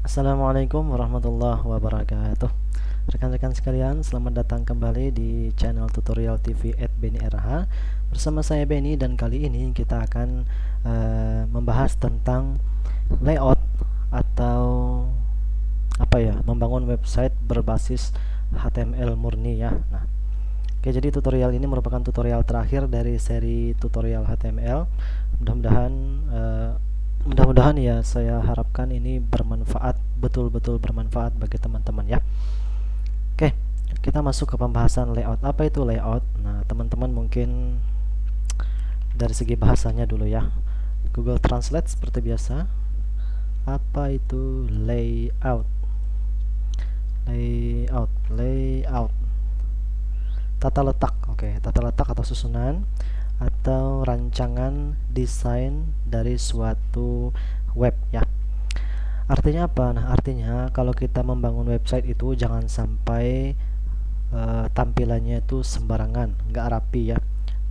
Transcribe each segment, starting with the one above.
Assalamualaikum warahmatullahi wabarakatuh. Rekan-rekan sekalian, selamat datang kembali di channel tutorial TV Beni RH. Bersama saya Beni, dan kali ini kita akan membahas tentang layout atau membangun website berbasis HTML murni ya. Nah, oke, jadi tutorial ini merupakan tutorial terakhir dari seri tutorial HTML. Mudah-mudahan mudah-mudahan ya, saya harapkan ini bermanfaat, betul-betul bermanfaat bagi teman-teman ya. Oke, kita masuk ke pembahasan layout. Apa itu layout? Nah, teman-teman mungkin dari segi bahasanya dulu ya. Google Translate seperti biasa. Apa itu layout? Layout. Tata letak. Oke, tata letak atau susunan atau rancangan desain dari suatu web ya. Artinya apa? Nah, artinya kalau kita membangun website itu jangan sampai tampilannya itu sembarangan, nggak rapi ya.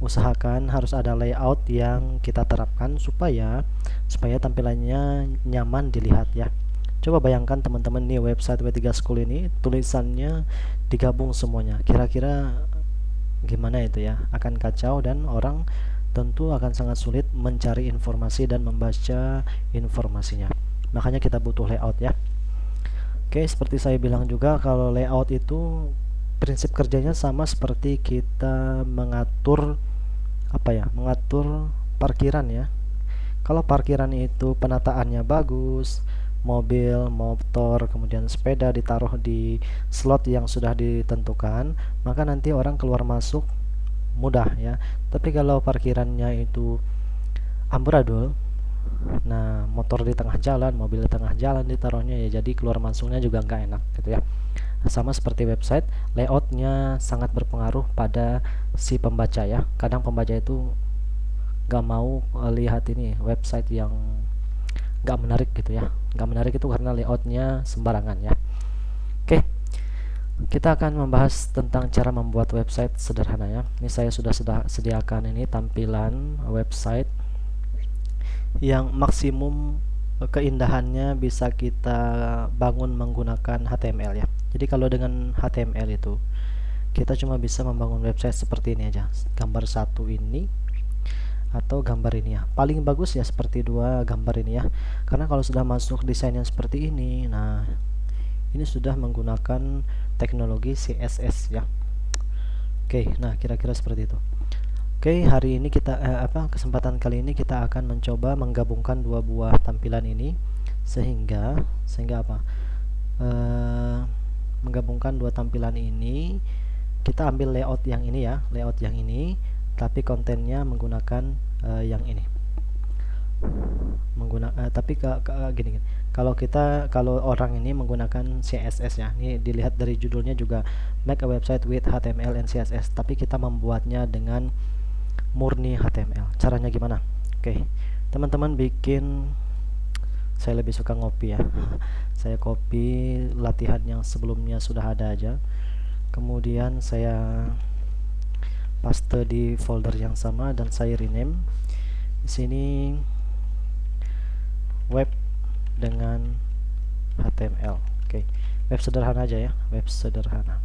Usahakan harus ada layout yang kita terapkan supaya tampilannya nyaman dilihat ya. Coba bayangkan teman-teman nih, website W3 School ini tulisannya digabung semuanya. Kira-kira gimana itu ya? Akan kacau dan orang tentu akan sangat sulit mencari informasi dan membaca informasinya. Makanya kita butuh layout ya. Oke, seperti saya bilang juga, kalau layout itu prinsip kerjanya sama seperti kita mengatur mengatur parkiran ya. Kalau parkiran itu penataannya bagus, mobil, motor, kemudian sepeda ditaruh di slot yang sudah ditentukan, maka nanti orang keluar masuk mudah ya. Tapi kalau parkirannya itu amburadul, nah motor di tengah jalan, mobil di tengah jalan ditaruhnya, ya jadi keluar masuknya juga nggak enak gitu ya. Sama seperti website, layoutnya sangat berpengaruh pada si pembaca ya. Kadang pembaca itu nggak mau lihat ini website yang nggak menarik gitu ya. Nggak menarik itu karena layoutnya sembarangan ya. Oke, kita akan membahas tentang cara membuat website sederhana ya. Ini saya sudah sediakan ini tampilan website yang maksimum keindahannya bisa kita bangun menggunakan HTML ya. Jadi kalau dengan HTML itu kita cuma bisa membangun website seperti ini aja, gambar satu ini atau gambar ini ya. Paling bagus ya seperti dua gambar ini ya, karena kalau sudah masuk desain yang seperti ini, nah ini sudah menggunakan teknologi CSS ya. Oke, nah kira-kira seperti itu. Oke, hari ini kita kesempatan kali ini kita akan mencoba menggabungkan dua buah tampilan ini sehingga apa? Menggabungkan dua tampilan ini, kita ambil layout yang ini ya, layout yang ini, tapi kontennya menggunakan yang ini. Tapi gini, kalau orang ini menggunakan CSS ya. Ini dilihat dari judulnya juga, make a website with HTML and CSS, tapi kita membuatnya dengan murni HTML. Caranya gimana? Oke, teman-teman saya lebih suka ngopi ya. Saya copy latihan yang sebelumnya sudah ada aja, kemudian saya paste di folder yang sama dan saya rename di sini web dengan HTML. Oke, web sederhana aja ya, web sederhana.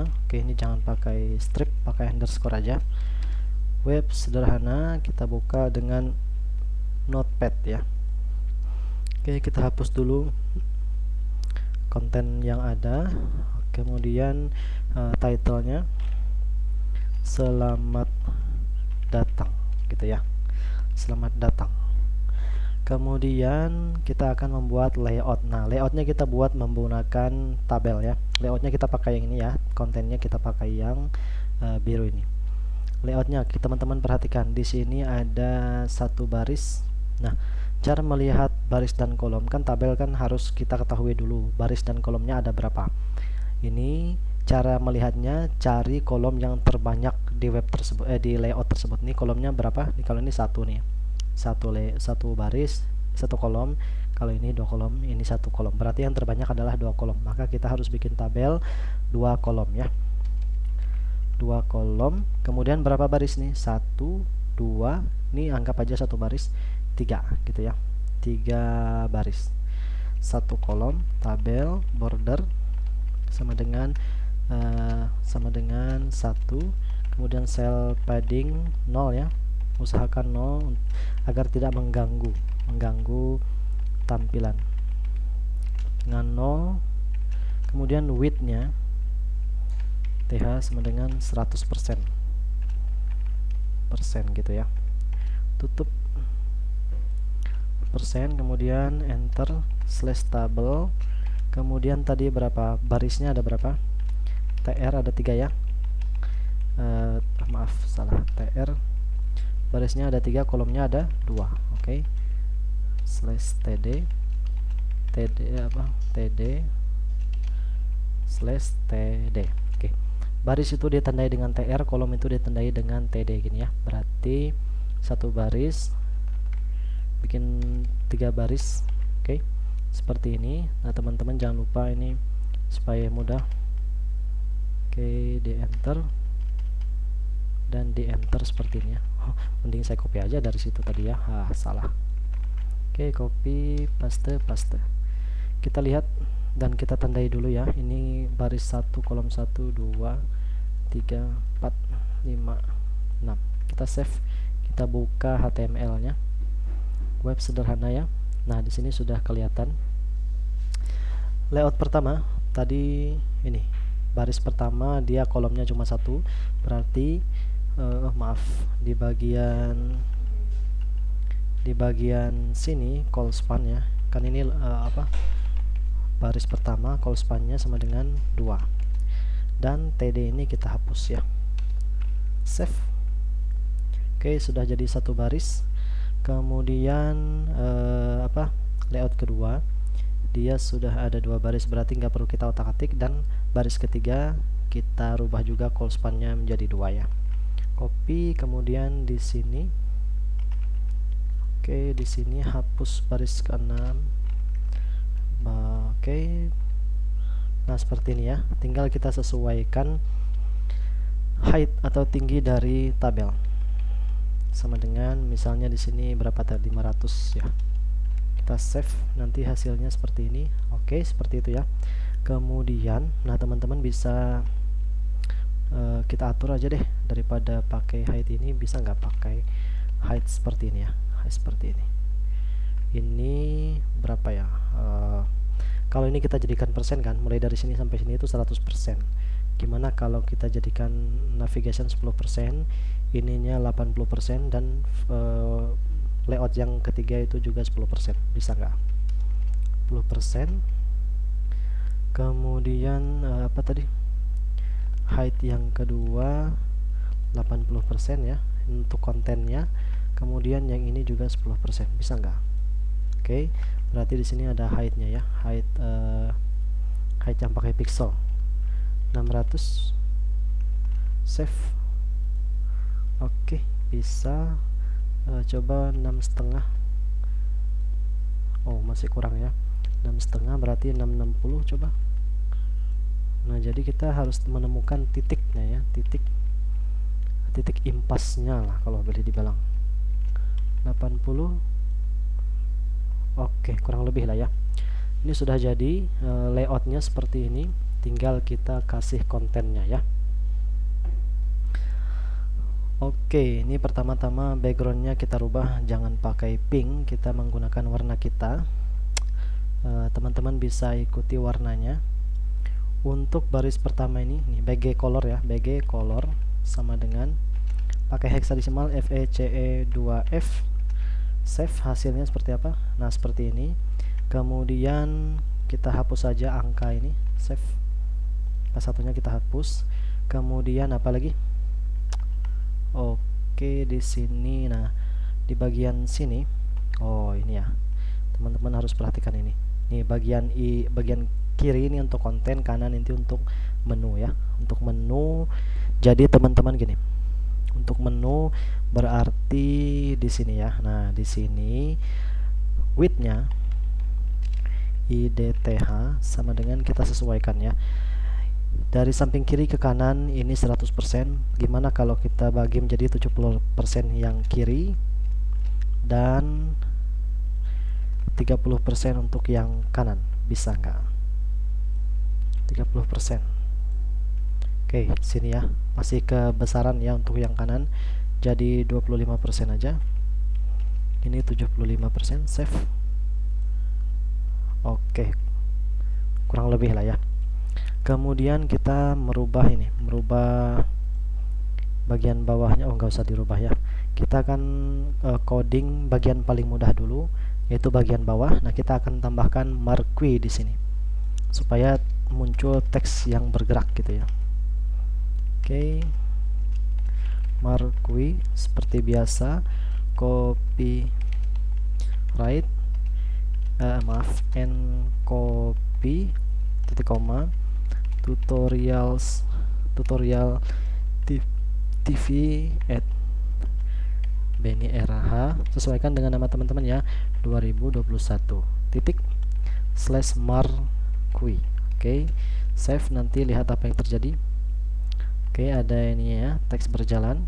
Oke, ini jangan pakai strip, pakai underscore aja. Web sederhana, kita buka dengan notepad ya. Oke, kita hapus dulu konten yang ada, kemudian titlenya selamat datang gitu ya, selamat datang. Kemudian kita akan membuat layout. Nah, layoutnya kita buat menggunakan tabel ya. Layoutnya kita pakai yang ini ya, kontennya kita pakai yang biru ini. Layoutnya teman-teman perhatikan, di sini ada satu baris. Nah, cara melihat baris dan kolom, kan tabel kan harus kita ketahui dulu baris dan kolomnya ada berapa. Ini cara melihatnya, cari kolom yang terbanyak di web tersebut, di layout tersebut. Ini kolomnya berapa? Nih, kalau ini satu nih, satu baris, satu kolom. Kalau ini dua kolom, ini satu kolom, berarti yang terbanyak adalah dua kolom. Maka kita harus bikin tabel dua kolom ya, dua kolom. Kemudian berapa baris nih? Satu, dua, ini anggap aja satu baris, tiga gitu ya. 3 baris. 1 kolom tabel border sama dengan 1, kemudian cell padding 0 ya, usahakan 0 agar tidak mengganggu tampilan. Dengan 0, kemudian width-nya TH sama dengan 100% gitu ya, tutup persen, kemudian enter /table, kemudian tadi berapa barisnya, ada berapa, TR ada 3 ya, maaf salah, TR barisnya ada 3, kolomnya ada 2. Oke, /td /td. Oke, baris itu ditandai dengan TR, kolom itu ditandai dengan TD gini ya, berarti 1 baris bikin 3 baris. Oke, seperti ini. Nah teman-teman jangan lupa ini supaya mudah. Oke, di enter dan di enter seperti ini ya. Mending saya copy aja dari situ tadi ya, salah. Oke, copy paste. Kita lihat dan kita tandai dulu ya, ini baris 1, kolom 1, 2, 3, 4, 5, 6. Kita save, kita buka HTML nya, web sederhana ya. Nah di sini sudah kelihatan layout pertama tadi. Ini baris pertama, dia kolomnya cuma 1, berarti maaf, di bagian sini call span ya, kan ini baris pertama call span-nya sama dengan 2, dan TD ini kita hapus ya, save. Oke, sudah jadi 1 baris. Kemudian layout kedua, dia sudah ada 2 baris, berarti nggak perlu kita otak-atik, dan baris ketiga kita rubah juga call span-nya menjadi 2 ya. Copy, kemudian di sini, oke, di sini hapus baris ke-6. Oke, nah seperti ini ya, tinggal kita sesuaikan height atau tinggi dari tabel sama dengan misalnya di sini berapa tadi, 500 ya. Kita save, nanti hasilnya seperti ini. Oke, seperti itu ya. Kemudian nah teman-teman bisa kita atur aja deh, daripada pakai height ini bisa nggak pakai height seperti ini ya, height seperti ini. Ini berapa ya, kalau ini kita jadikan persen kan, mulai dari sini sampai sini itu 100%. Gimana kalau kita jadikan navigation 10%, ininya 80%, dan layout yang ketiga itu juga 10%, bisa nggak? 10%. Kemudian apa tadi, height yang kedua 80% ya untuk kontennya, kemudian yang ini juga 10%, bisa nggak? Oke, berarti di sini ada height-nya ya, height yang pakai pixel 600, save. Oke, bisa. Coba 6,5. Oh, masih kurang ya, 6,5 berarti 660 coba. Nah jadi kita harus menemukan titiknya ya, titik impasnya lah kalau boleh dibilang. 80. Oke, kurang lebih lah ya. Ini sudah jadi layoutnya seperti ini, tinggal kita kasih kontennya ya. Oke, ini pertama-tama backgroundnya kita rubah, jangan pakai pink, kita menggunakan warna kita. Teman-teman bisa ikuti warnanya. Untuk baris pertama ini, nih BG color ya, BG color sama dengan pakai hexadecimal FECE2F. Save, hasilnya seperti apa? Nah seperti ini. Kemudian kita hapus saja angka ini, save. Satunya kita hapus. Kemudian apa lagi? Oke, di sini, nah di bagian sini, oh ini ya, teman-teman harus perhatikan ini. Nih bagian bagian kiri ini untuk konten, kanan ini untuk menu ya. Untuk menu, jadi teman-teman gini. Untuk menu berarti di sini ya. Nah di sini width-nya IDTH sama dengan kita sesuaikan ya. Dari samping kiri ke kanan ini 100%. Gimana kalau kita bagi menjadi 70% yang kiri dan 30% untuk yang kanan, bisa nggak? 30%. Oke, sini ya, masih kebesaran ya untuk yang kanan, jadi 25% aja. Ini 75%, save. Oke, kurang lebih lah ya. Kemudian kita merubah bagian bawahnya. Oh, nggak usah dirubah ya, kita akan coding bagian paling mudah dulu, yaitu bagian bawah. Nah, kita akan tambahkan marquee di sini supaya muncul teks yang bergerak gitu ya. Oke, marquee seperti biasa, copy right, and copy titik koma tutorial TV at Benny RH, sesuaikan dengan nama teman-teman ya, 2021 /marquee. Oke, save, nanti lihat apa yang terjadi. Oke, ada ini ya, teks berjalan.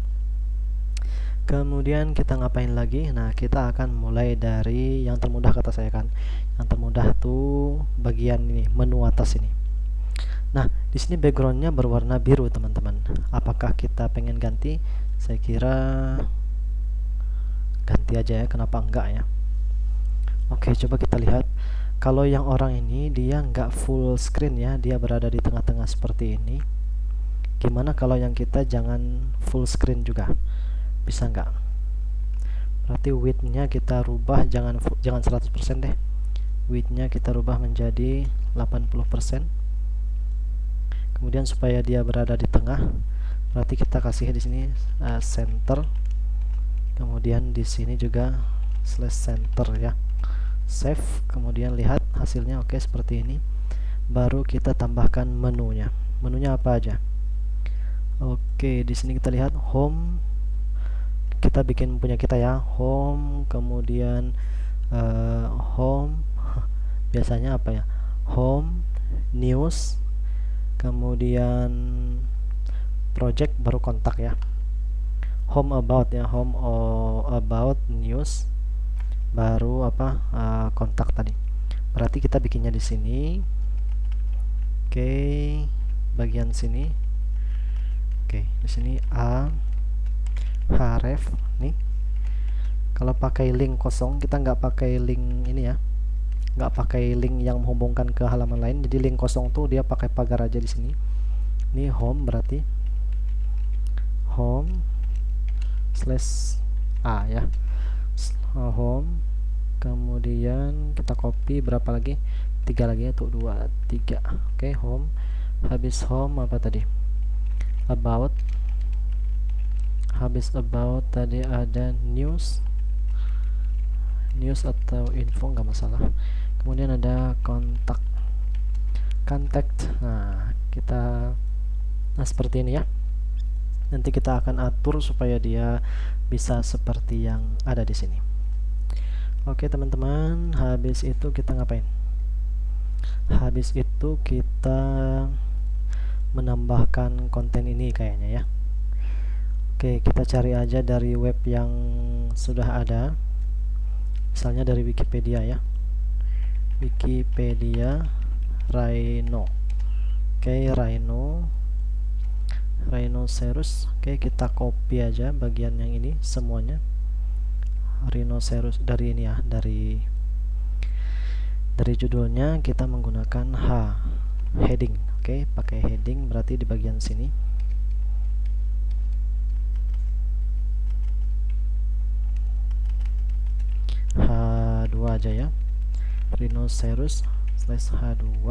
Kemudian kita ngapain lagi? Nah, kita akan mulai dari yang termudah, kata saya kan. Yang termudah tuh bagian ini, menu atas ini. Nah, di sini backgroundnya berwarna biru, teman-teman. Apakah kita pengen ganti? Saya kira ganti aja ya, kenapa enggak ya. Oke, coba kita lihat. Kalau yang orang ini dia nggak full screen ya, dia berada di tengah-tengah seperti ini. Gimana kalau yang kita jangan full screen juga? Bisa nggak? Berarti width-nya kita rubah, jangan 100% deh. Width-nya kita rubah menjadi 80%. Kemudian supaya dia berada di tengah, berarti kita kasih di sini center. Kemudian di sini juga /center ya. Save, kemudian lihat hasilnya. Oke, seperti ini. Baru kita tambahkan menunya. Menunya apa aja? Oke, di sini kita lihat home. Kita bikin punya kita ya, home, kemudian home biasanya apa ya, home, news, kemudian project, baru kontak ya, home about ya, home about, news, baru apa, kontak tadi. Berarti kita bikinnya di sini. Oke, bagian sini. Oke, di sini href nih. Kalau pakai link kosong, kita nggak pakai link ini ya, nggak pakai link yang menghubungkan ke halaman lain. Jadi link kosong tuh dia pakai pagar aja di sini. Ini home, berarti home /a ya, home. Kemudian kita copy berapa lagi? 3 lagi ya, tuh 2, 3. Oke, home. Habis home apa tadi? About. Habis about tadi ada news atau info, nggak masalah. Kemudian ada contact. Nah, seperti ini ya. Nanti kita akan atur supaya dia bisa seperti yang ada di sini. Oke, teman-teman, habis itu kita ngapain? Habis itu kita menambahkan konten ini kayaknya ya. Oke, kita cari aja dari web yang sudah ada. Misalnya dari Wikipedia ya. Wikipedia Rhino. Oke, Rhinoceros. Oke, kita copy aja bagian yang ini semuanya. Rhinoceros dari ini ya, dari judulnya kita menggunakan heading. Oke, pakai heading, berarti di bagian sini. H2 aja ya, Rhinoceros /H2.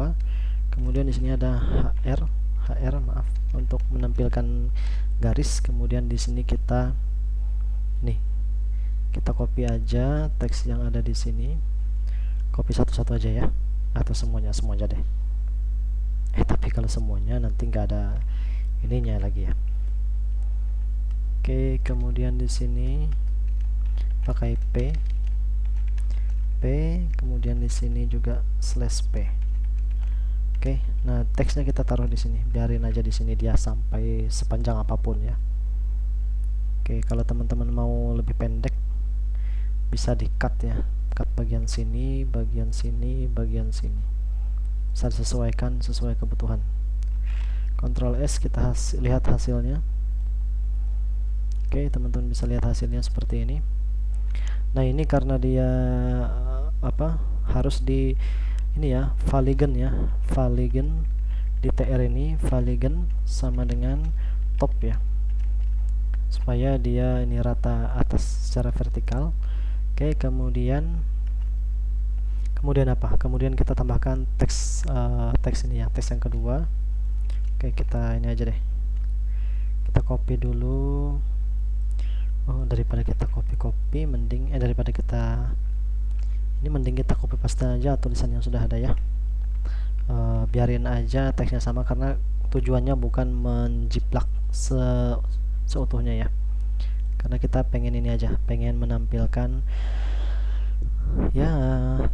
Kemudian di sini ada HR maaf, untuk menampilkan garis. Kemudian di sini kita copy aja teks yang ada di sini, copy satu-satu aja ya, atau semuanya aja deh. Tapi kalau semuanya nanti nggak ada ininya lagi ya. Oke, kemudian di sini pakai P, kemudian di sini juga /p. Oke, nah teksnya kita taruh di sini, biarin aja di sini dia sampai sepanjang apapun ya. Oke, kalau teman-teman mau lebih pendek bisa di cut ya, cut bagian sini, bagian sini, bagian sini. Bisa disesuaikan sesuai kebutuhan. Ctrl S, kita lihat hasilnya. Oke, teman-teman bisa lihat hasilnya seperti ini. Nah, ini karena dia harus di ini ya, Valigen ya. Valigen di TR ini Valigen sama dengan top ya. Supaya dia ini rata atas secara vertikal. Oke, kemudian apa? Kemudian kita tambahkan teks ini ya, teks yang kedua. Oke, kita ini aja deh. Kita copy dulu. Daripada kita copy mending daripada kita mending kita copy paste aja tulisan yang sudah ada ya. Biarin aja teksnya sama karena tujuannya bukan menjiplak seutuhnya ya. Karena kita pengen ini aja, pengen menampilkan ya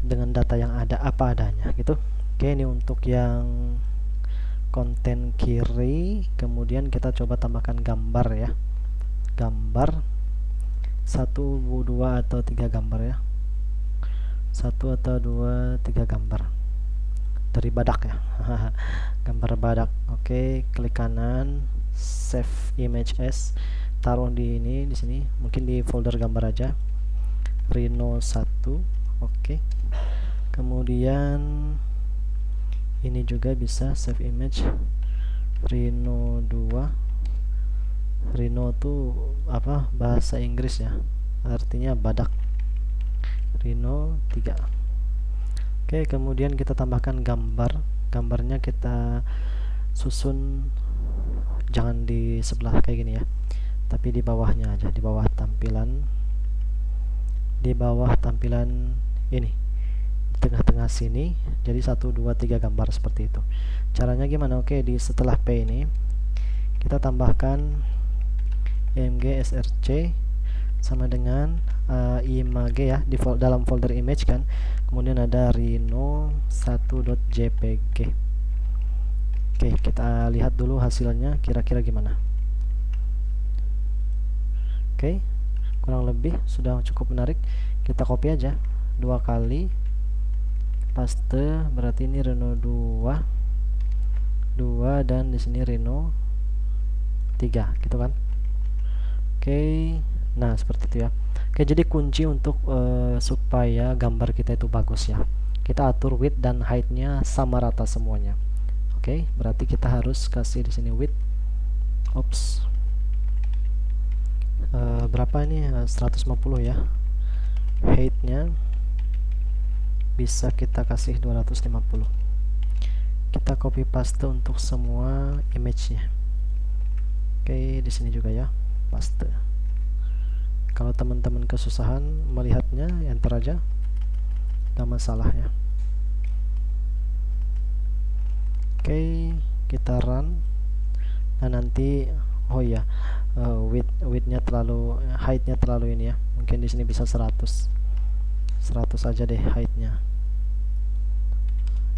dengan data yang ada apa adanya gitu. Oke, ini untuk yang konten kiri. Kemudian kita coba tambahkan gambar ya. Gambar 1, 2 atau 3 gambar ya. 1 atau 2, 3 gambar dari badak ya. Gambar badak. Oke, klik kanan, save image as, taruh di sini, mungkin di folder gambar aja. Rhino 1. Oke. Kemudian ini juga bisa save image Rhino 2. Rhino tuh bahasa Inggris ya, artinya badak. Rhino 3. Oke, kemudian kita tambahkan gambarnya kita susun jangan di sebelah kayak gini ya, tapi di bawahnya aja, di bawah tampilan ini, di tengah-tengah sini. Jadi 1, 2, 3 gambar seperti itu. Caranya gimana? Oke, setelah P ini kita tambahkan img src sama dengan image ya, dalam folder image kan. Kemudian ada rhino1.jpg. Oke, kita lihat dulu hasilnya kira-kira gimana. Oke, kurang lebih sudah cukup menarik. Kita copy aja 2 kali, paste, berarti ini Rhino 2 dan di sini Rhino 3 gitu kan. Oke, nah seperti itu ya. Oke, jadi kunci untuk supaya gambar kita itu bagus ya, kita atur width dan height-nya sama rata semuanya. Oke, berarti kita harus kasih di sini width, berapa ini, 150 ya. Height-nya bisa kita kasih 250. Kita copy paste untuk semua image-nya. Oke, di sini juga ya, paste. Kalau teman-teman kesusahan melihatnya, enter aja, gak masalah ya. Oke, kita run. Nah, nanti width-nya terlalu, height-nya terlalu ini ya. Mungkin di sini bisa 100 aja deh height-nya.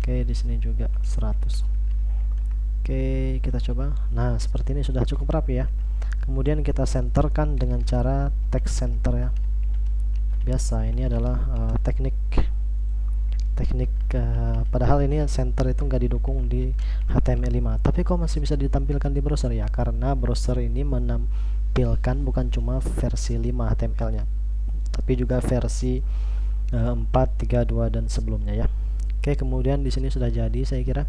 Oke, di sini juga 100. Oke, kita coba. Nah, seperti ini sudah cukup rapi ya. Kemudian kita centerkan dengan cara text center ya. Biasa, ini adalah teknik padahal ini center itu nggak didukung di HTML5, tapi kok masih bisa ditampilkan di browser ya, karena browser ini menampilkan bukan cuma versi 5 HTML-nya, tapi juga versi 4, 3, 2 dan sebelumnya ya. Oke, kemudian di sini sudah jadi saya kira.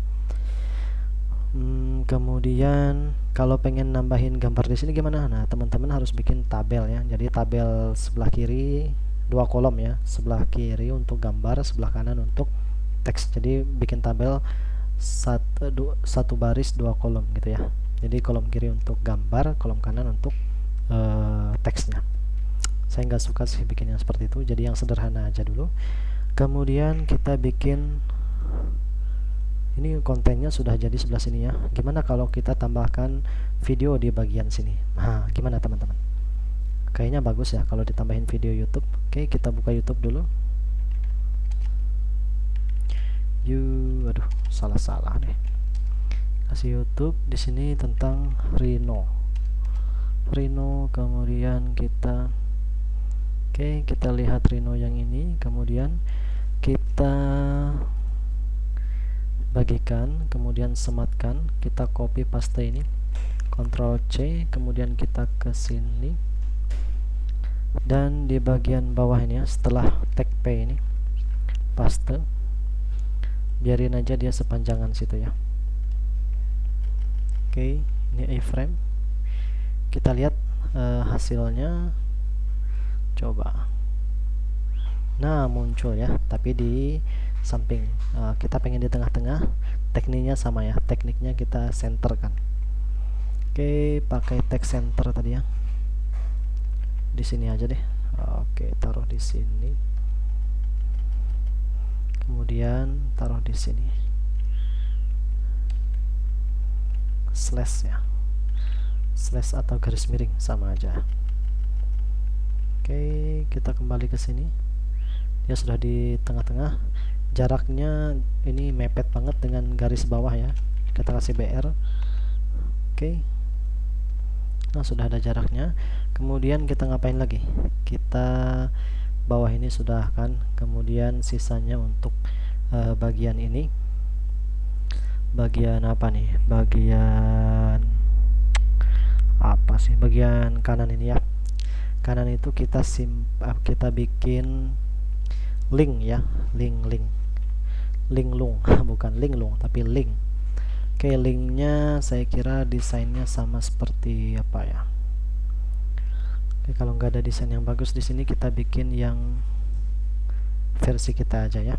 Kemudian kalau pengen nambahin gambar di sini gimana? Nah, teman-teman harus bikin tabel ya. Jadi tabel sebelah kiri 2 kolom ya, sebelah kiri untuk gambar, sebelah kanan untuk teks. Jadi bikin tabel 1 baris 2 kolom gitu ya. Jadi kolom kiri untuk gambar, kolom kanan untuk teksnya. Saya nggak suka sih bikin yang seperti itu, jadi yang sederhana aja dulu. Kemudian kita bikin ini, kontennya sudah jadi sebelah sini ya. Gimana kalau kita tambahkan video di bagian sini? Nah, gimana teman-teman? Kayaknya bagus ya kalau ditambahin video YouTube. Oke, kita buka YouTube dulu. Aduh, salah deh. Kasih YouTube di sini tentang Rhino. Kemudian kita Oke, kita lihat Rhino yang ini, kemudian kita bagikan, kemudian sematkan, kita copy paste ini, Ctrl C, kemudian kita ke sini, dan di bagian bawah ini ya, setelah tag P ini paste, biarin aja dia sepanjangan situ ya. Oke, ini iframe, kita lihat hasilnya, coba. Nah, muncul ya, tapi di samping. Kita pengen di tengah-tengah, tekniknya sama ya, tekniknya kita center kan. Oke, pakai tag center tadi ya, di sini aja deh. Oke, taruh di sini, kemudian taruh di sini, slash ya, slash atau garis miring sama aja. Oke, kita kembali ke sini, dia sudah di tengah-tengah, jaraknya ini mepet banget dengan garis bawah ya, kita kasih BR. Oke, nah sudah ada jaraknya. Kemudian kita ngapain lagi, kita bawah ini sudah kan, kemudian sisanya untuk bagian ini, bagian apa nih, bagian apa sih, bagian kanan ini ya, kanan itu kita kita bikin link ya, link lung bukan linglung tapi link. Oke, linknya saya kira desainnya sama seperti apa ya. Oke, kalau nggak ada desain yang bagus di sini, kita bikin yang versi kita aja ya.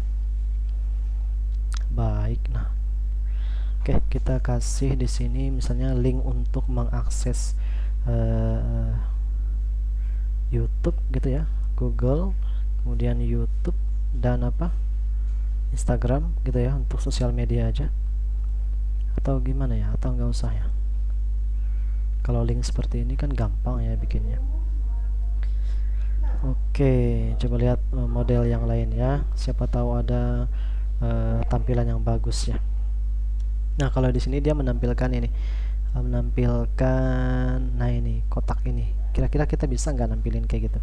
Baik, nah oke, kita kasih di sini misalnya link untuk mengakses YouTube gitu ya, Google, kemudian YouTube dan apa, Instagram gitu ya, untuk sosial media aja, atau gimana ya, atau nggak usah ya. Kalau link seperti ini kan gampang ya bikinnya. Oke, coba lihat model yang lain ya, siapa tahu ada tampilan yang bagus ya. Nah, kalau di sini dia menampilkan ini, nah ini kotak ini, kira-kira kita bisa nggak nampilin kayak gitu?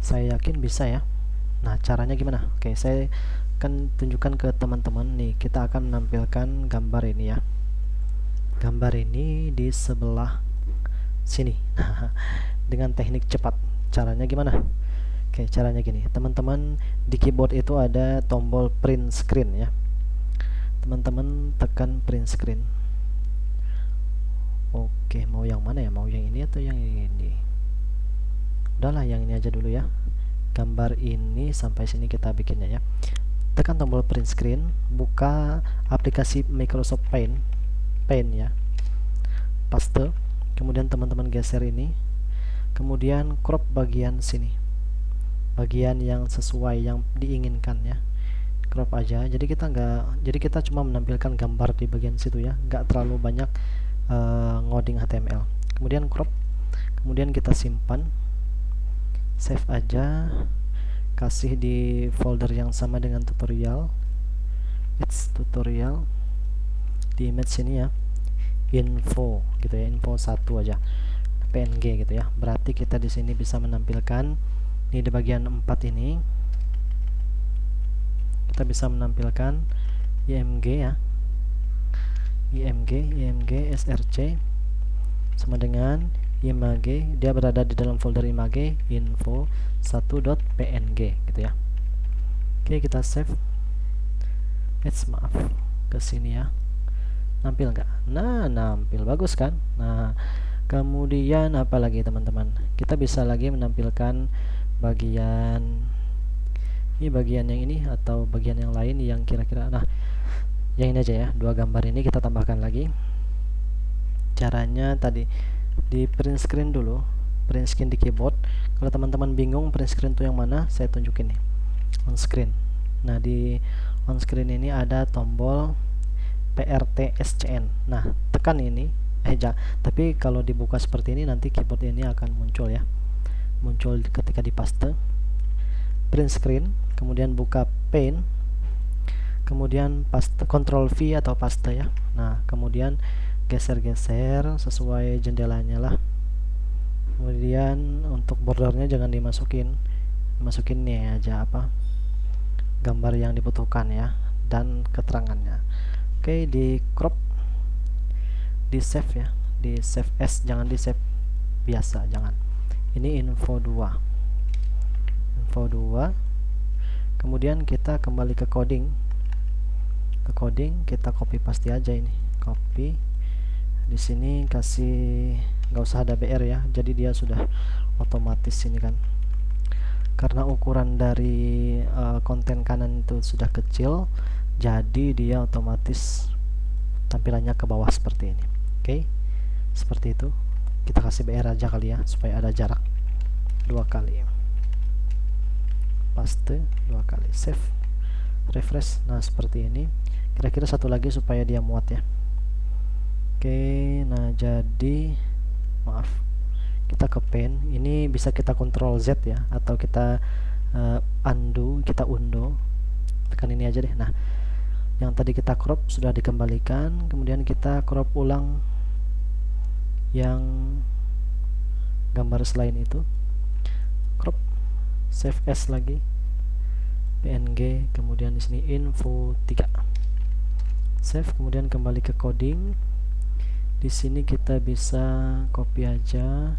Saya yakin bisa ya. Nah, caranya gimana? Oke, saya akan tunjukkan ke teman-teman nih, kita akan menampilkan gambar ini ya, gambar ini di sebelah sini dengan teknik cepat. Caranya gimana? Oke, caranya gini, teman-teman, di keyboard itu ada tombol print screen ya, teman-teman tekan print screen. Oke, mau yang mana ya, mau yang ini atau yang ini? Udahlah, yang ini aja dulu ya, gambar ini sampai sini kita bikinnya ya. Tekan tombol print screen, buka aplikasi Microsoft Paint ya, paste, kemudian teman-teman geser ini, kemudian crop bagian sini, bagian yang sesuai yang diinginkan ya, crop aja. Jadi kita cuma menampilkan gambar di bagian situ ya, nggak terlalu banyak ngoding HTML. Kemudian crop, kemudian kita simpan, save aja, kasih di folder yang sama dengan tutorial, it's tutorial, di image sini ya, info gitu ya, info 1 aja, PNG gitu ya. Berarti kita di sini bisa menampilkan ini di bagian 4 ini, kita bisa menampilkan IMG ya, IMG src sama dengan image, dia berada di dalam folder image info 1.png gitu ya. Oke, kita save. Maaf, ke sini ya, nampil nggak? Nah, nampil, bagus kan? Nah, kemudian apa lagi teman-teman, kita bisa lagi menampilkan bagian ini, bagian yang ini atau bagian yang lain yang kira-kira, nah yang ini aja ya, dua gambar ini kita tambahkan lagi. Caranya tadi di print screen dulu, print screen di keyboard. Kalau teman-teman bingung print screen itu yang mana, saya tunjukin nih, on screen. Nah, di on screen ini ada tombol PRTSCN. Nah, tekan ini tapi kalau dibuka seperti ini nanti keyboard ini akan muncul ya, muncul ketika dipaste. Print screen, kemudian buka Paint, kemudian paste, Ctrl V atau paste ya. Nah, kemudian geser-geser sesuai jendelanya lah, Kemudian untuk bordernya jangan dimasukin nih aja apa gambar yang dibutuhkan ya, dan keterangannya. Oke, di crop, di save ya, di save as, jangan di save biasa, jangan. Ini info 2, kemudian kita kembali ke coding, kita copy paste aja ini, copy di sini, kasih nggak usah ada BR ya, jadi dia sudah otomatis ini kan, karena ukuran dari konten kanan itu sudah kecil, jadi dia otomatis tampilannya ke bawah seperti ini. Oke, seperti itu. Kita kasih BR aja kali ya, supaya ada jarak 2 kali, paste 2 kali, save, refresh. Nah seperti ini. Kira-kira satu lagi supaya dia muat ya. Oke, nah jadi maaf, kita ke pen ini bisa kita Ctrl Z ya, atau kita undo, tekan ini aja deh. Nah yang tadi kita crop sudah dikembalikan, kemudian kita crop ulang yang gambar selain itu, crop, save as lagi, png, kemudian di sini info 3, save, kemudian kembali ke coding. Di sini kita bisa copy aja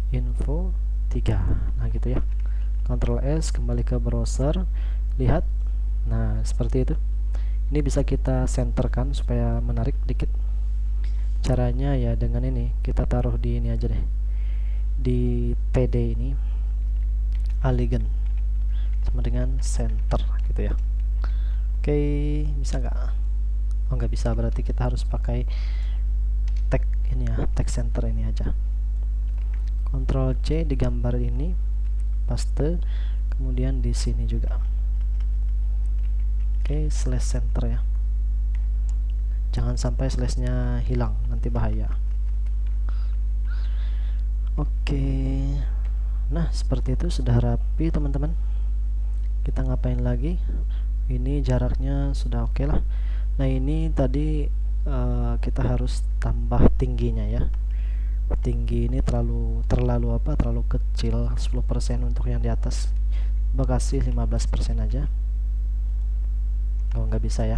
info 3, nah gitu ya, Ctrl S, kembali ke browser, lihat. Nah seperti itu. Ini bisa kita centerkan supaya menarik dikit. Caranya ya dengan ini, kita taruh di ini aja deh, di TD ini, align sama dengan center gitu ya. Oke, bisa nggak? Oh nggak bisa, berarti kita harus pakai tag ini ya, tag center ini aja. Ctrl C di gambar ini, paste, kemudian di sini juga. Oke, slash center ya, jangan sampai slashnya hilang, nanti bahaya. Oke, nah seperti itu, sudah rapi teman-teman. Kita ngapain lagi? Ini jaraknya sudah oke lah. Nah ini tadi kita harus tambah tingginya ya. Tinggi ini terlalu kecil, 10% untuk yang di atas. Kasih 15% aja. Oh nggak bisa ya,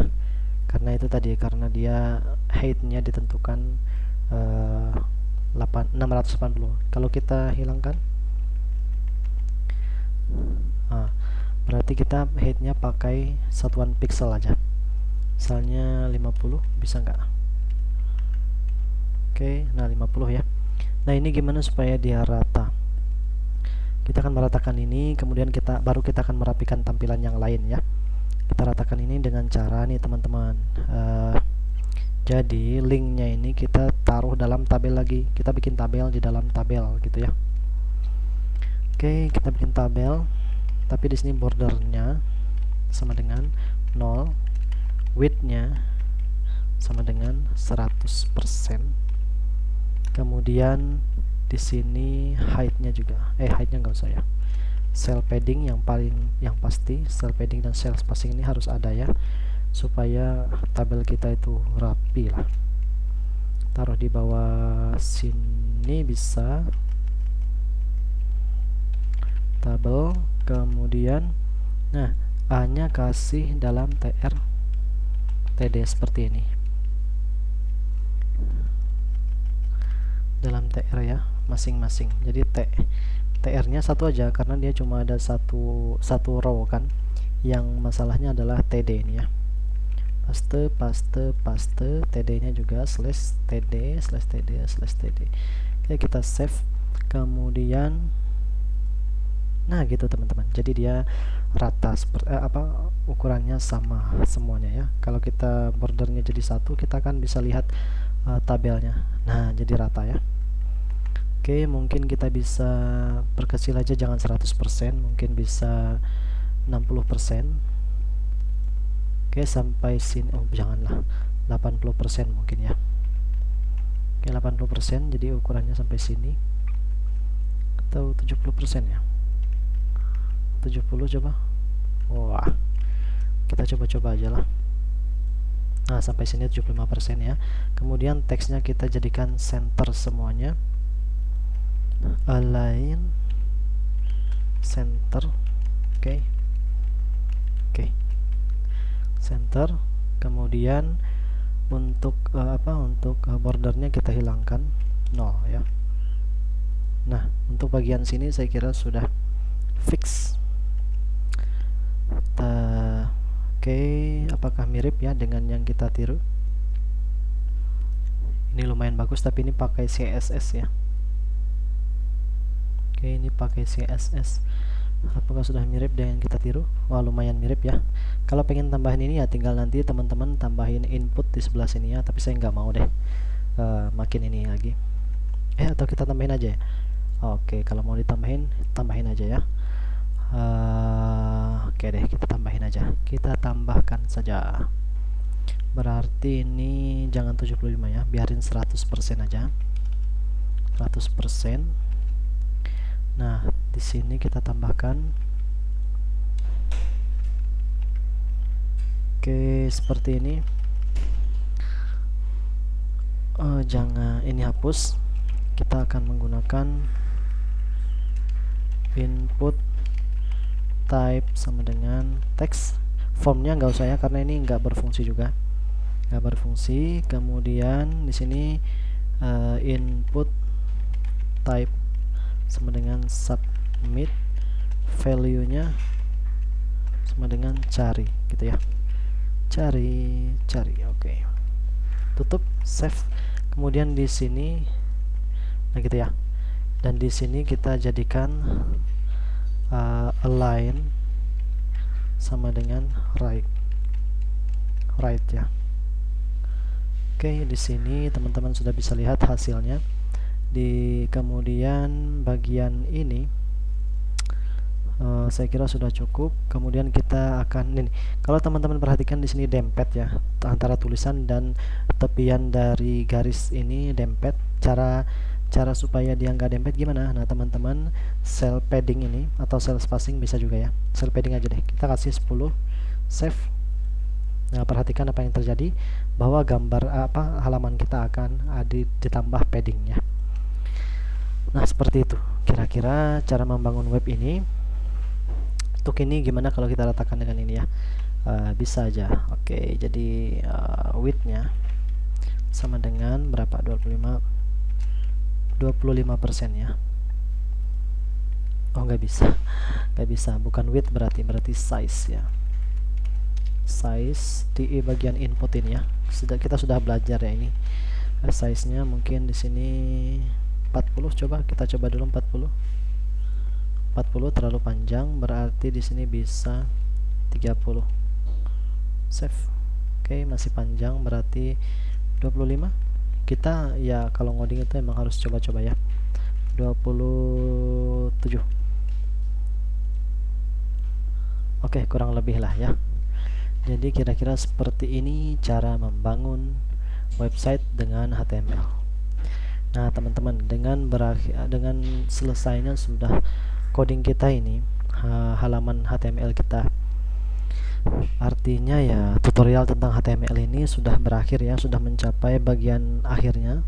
karena itu tadi, karena dia height-nya ditentukan 680. Kalau kita hilangkan, berarti kita height-nya pakai satuan pixel aja, misalnya 50, bisa nggak? Oke, nah 50 ya. Nah ini gimana supaya dia rata? Kita akan meratakan ini, kemudian baru kita akan merapikan tampilan yang lain ya. Kita ratakan ini dengan cara nih teman-teman, jadi linknya ini kita taruh dalam tabel lagi, kita bikin tabel di dalam tabel gitu ya. Oke, kita bikin tabel, tapi di sini bordernya sama dengan 0, widthnya sama dengan 100%, kemudian di sini height-nya juga, height-nya nggak usah ya. Cell padding yang pasti, cell padding dan cell spacing ini harus ada ya, supaya tabel kita itu rapi lah. Taruh di bawah sini bisa, tabel, kemudian nah A nya kasih dalam TD seperti ini, dalam TR ya masing-masing. Jadi TR nya satu aja, karena dia cuma ada satu row kan. Yang masalahnya adalah TD ini ya, paste, TD nya juga /td/td/td. Oke, kita save, kemudian nah gitu teman-teman, jadi dia rata, ukurannya sama semuanya ya. Kalau kita bordernya jadi satu, kita kan bisa lihat tabelnya, nah jadi rata ya. Oke, mungkin kita bisa perkecil aja, jangan 100%, mungkin bisa 60%. Oke, sampai sini, oh janganlah, 80% mungkin ya. Oke, 80%, jadi ukurannya sampai sini, atau 70% ya, 70 coba. Wah, kita coba-coba aja lah. Nah sampai sini 75% ya. Kemudian teksnya kita jadikan center semuanya. align center. Oke. Center. Kemudian untuk bordernya kita hilangkan 0 ya. Nah, untuk bagian sini saya kira sudah fix. Oke, apakah mirip ya dengan yang kita tiru? Ini lumayan bagus, tapi ini pakai CSS ya. Oke, ini pakai CSS. Apakah sudah mirip dengan yang kita tiru? Wah, lumayan mirip ya. Kalau pengen tambahin ini ya tinggal nanti teman-teman tambahin input di sebelah sini ya, tapi saya nggak mau deh makin ini lagi. Atau kita tambahin aja ya. Oke, kalau mau ditambahin, tambahin aja ya. Oke deh, kita tambahin aja. Kita tambahkan saja. Berarti ini jangan 75 ya, biarin 100% aja. 100%. Nah, di sini kita tambahkan. Oke, seperti ini. Jangan ini hapus. Kita akan menggunakan input type sama dengan text. Formnya nggak usah ya, karena ini nggak berfungsi juga. Nggak berfungsi. Kemudian di sini input type sama dengan submit, value-nya sama dengan cari gitu ya. Cari. Oke. Tutup, save. Kemudian di sini nah gitu ya. Dan di sini kita jadikan align sama dengan right ya. Oke, di sini teman-teman sudah bisa lihat hasilnya. Di kemudian bagian ini saya kira sudah cukup. Kemudian kita akan ini, kalau teman-teman perhatikan di sini dempet ya, antara tulisan dan tepian dari garis ini dempet. Cara supaya dia nggak dempet gimana? Nah, teman-teman cell padding ini atau cell spacing bisa juga ya. Cell padding aja deh. Kita kasih 10, save. Nah, perhatikan apa yang terjadi, bahwa gambar halaman kita akan ditambah paddingnya. Nah, seperti itu kira-kira cara membangun web ini. Untuk ini gimana kalau kita ratakan dengan ini ya? Bisa aja. Oke, jadi width-nya sama dengan berapa? 25% ya. Oh, nggak bisa, bukan width, berarti size ya. Size di bagian input ini ya. Kita sudah belajar ya ini. Size-nya mungkin di sini 40, kita coba dulu 40 terlalu panjang, berarti di sini bisa 30. Save. Oke, masih panjang, berarti 25. Kita ya kalau ngoding itu emang harus coba-coba ya. 27. Oke, kurang lebih lah ya. Jadi kira-kira seperti ini cara membangun website dengan HTML. Nah, teman-teman, dengan selesainya sudah coding kita ini, halaman HTML kita, artinya ya tutorial tentang HTML ini sudah berakhir ya, sudah mencapai bagian akhirnya.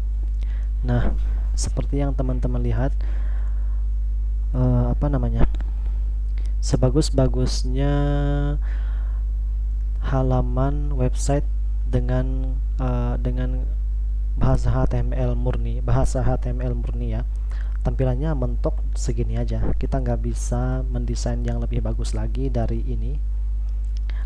Nah, seperti yang teman-teman lihat, sebagus-bagusnya halaman website dengan bahasa HTML murni ya, tampilannya mentok segini aja. Kita nggak bisa mendesain yang lebih bagus lagi dari ini.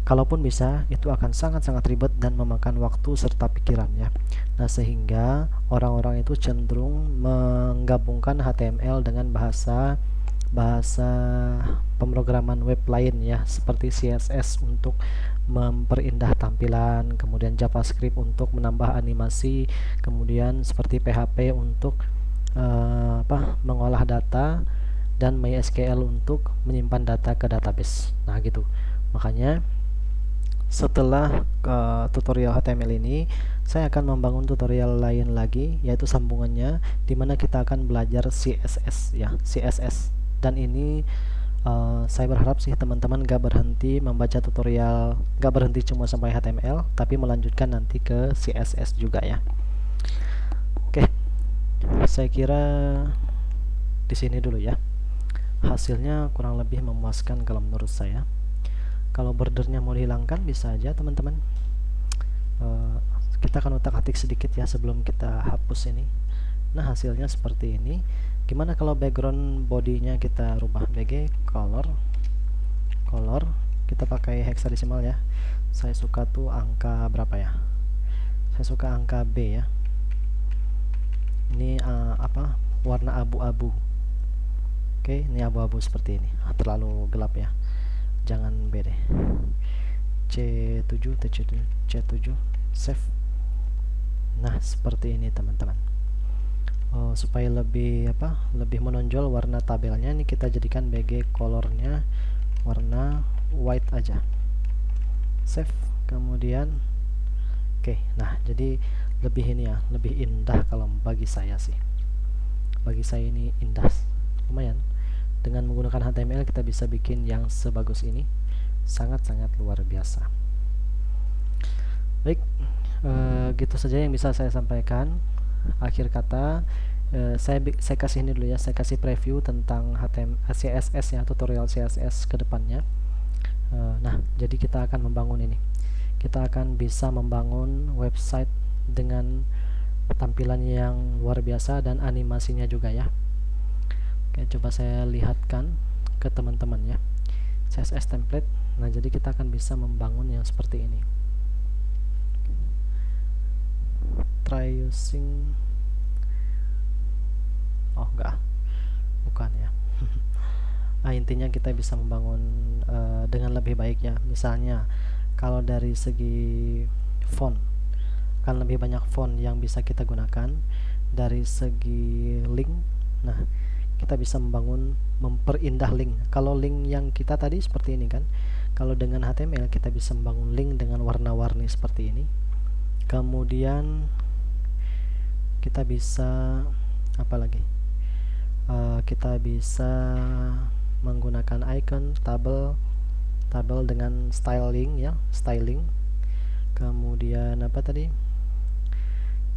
Kalaupun bisa, itu akan sangat-sangat ribet dan memakan waktu serta pikiran ya. Nah, sehingga orang-orang itu cenderung menggabungkan HTML dengan bahasa pemrograman web lain ya, seperti CSS untuk memperindah tampilan, kemudian JavaScript untuk menambah animasi, kemudian seperti PHP untuk mengolah data, dan MySQL untuk menyimpan data ke database. Nah, gitu. Makanya setelah tutorial HTML ini, saya akan membangun tutorial lain lagi, yaitu sambungannya, dimana kita akan belajar CSS ya, CSS. Dan ini saya berharap sih teman-teman gak berhenti membaca tutorial, gak berhenti cuma sampai HTML, tapi melanjutkan nanti ke CSS juga ya. Oke, saya kira di sini dulu ya. Hasilnya kurang lebih memuaskan kalau menurut saya. Kalau bordernya mau dihilangkan bisa aja teman-teman. Kita akan utak-atik sedikit ya sebelum kita hapus ini. Nah, hasilnya seperti ini. Gimana kalau background bodinya kita rubah? BG color kita pakai hexadesimal ya. Saya suka tuh angka berapa ya? Saya suka angka B ya. Ini warna abu-abu. Oke, ini abu-abu seperti ini. Terlalu gelap ya. Jangan B deh. C7 save. Nah, seperti ini teman-teman. Supaya lebih menonjol warna tabelnya, ini kita jadikan BG colornya warna white aja. Save. Kemudian oke. Nah, jadi lebih ini ya, lebih indah kalau bagi saya sih. Bagi saya ini indah. Lumayan. Dengan menggunakan HTML kita bisa bikin yang sebagus ini. Sangat-sangat luar biasa. Baik, gitu saja yang bisa saya sampaikan. Akhir kata, saya kasih ini dulu ya, saya kasih preview tentang CSS ya, tutorial CSS ke depannya. Nah, jadi kita akan membangun ini. Kita akan bisa membangun website dengan tampilan yang luar biasa dan animasinya juga ya. Oke, coba saya lihatkan ke teman-teman ya. CSS template. Nah, jadi kita akan bisa membangun yang seperti ini. Try using bukan ya. Nah, intinya kita bisa membangun dengan lebih baik ya. Misalnya kalau dari segi font, kan lebih banyak font yang bisa kita gunakan. Dari segi link, nah kita bisa memperindah link. Kalau link yang kita tadi seperti ini kan, kalau dengan HTML kita bisa membangun link dengan warna-warni seperti ini. Kemudian kita bisa apa lagi? Kita bisa menggunakan icon, tabel dengan styling ya, styling. Kemudian apa tadi?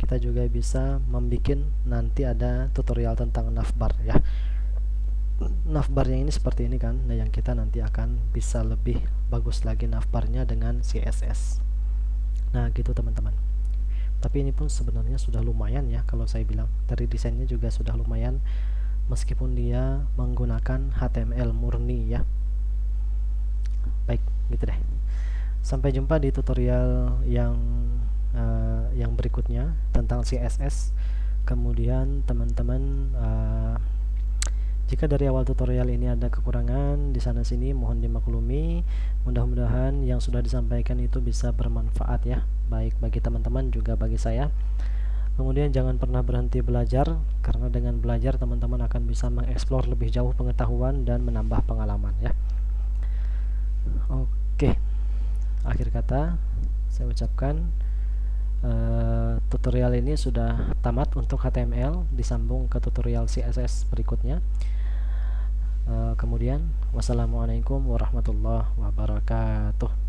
Kita juga bisa membuat nanti ada tutorial tentang navbar ya. Navbarnya ini seperti ini kan. Nah, yang kita nanti akan bisa lebih bagus lagi navbarnya dengan CSS. Nah, gitu teman-teman. Tapi ini pun sebenarnya sudah lumayan ya, kalau saya bilang. Dari desainnya juga sudah lumayan, meskipun dia menggunakan HTML murni ya. Baik, gitu deh. Sampai jumpa di tutorial yang berikutnya tentang CSS. Kemudian teman-teman, jika dari awal tutorial ini ada kekurangan di sana sini mohon dimaklumi. Mudah-mudahan yang sudah disampaikan itu bisa bermanfaat ya, baik bagi teman-teman juga bagi saya. Kemudian jangan pernah berhenti belajar, karena dengan belajar teman-teman akan bisa mengeksplor lebih jauh pengetahuan dan menambah pengalaman ya. Oke, akhir kata saya ucapkan tutorial ini sudah tamat untuk HTML, disambung ke tutorial CSS berikutnya. Kemudian wassalamualaikum warahmatullahi wabarakatuh.